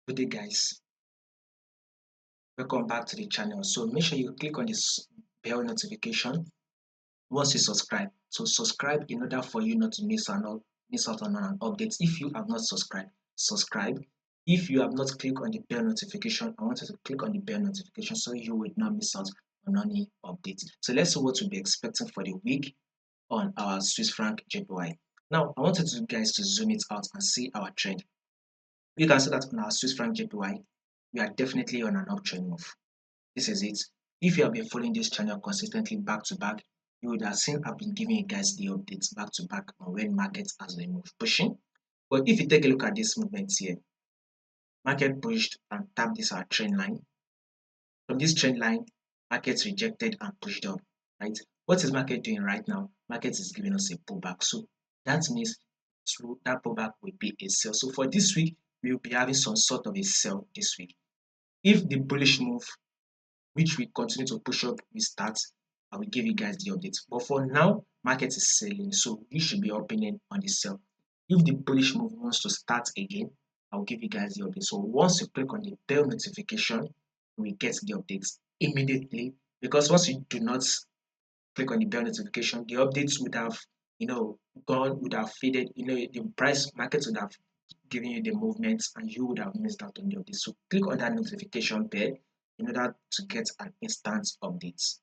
Good day, guys. Welcome back to the channel. So make sure you click on this bell notification once you subscribe. So subscribe in order for you not to miss out on an update. If you have not subscribed, subscribe. If you have not clicked on the bell notification, I want you to click on the bell notification so you will not miss out on any updates. So let's see what we'll be expecting for the week on our Swiss franc JPY. Now I wanted you guys to zoom it out and see our trend. You can see that on our Swiss franc JPY, we are definitely on an uptrend move. This is it. If you have been following this channel consistently back to back, you would have seen I've been giving you guys the updates back to back on when markets as they move pushing. But if you take a look at this movement here, market pushed and tapped this our trend line. From this trend line, markets rejected and pushed up. Right? What is market doing right now? Market is giving us a pullback. So that means that pullback will be a sell. So for this week, we will be having some sort of a sell this week. If the bullish move, which we continue to push up, we start, I will give you guys the updates. But for now, market is selling, so you should be opening on the sell. If the bullish move wants to start again, I'll give you guys the update. So once you click on the bell notification, we get the updates immediately. Because once you do not click on the bell notification, the updates would have, gone, would have faded. The price market would have given you the movements, and you would have missed out on the updates. So click on that notification bell in order to get an instant update.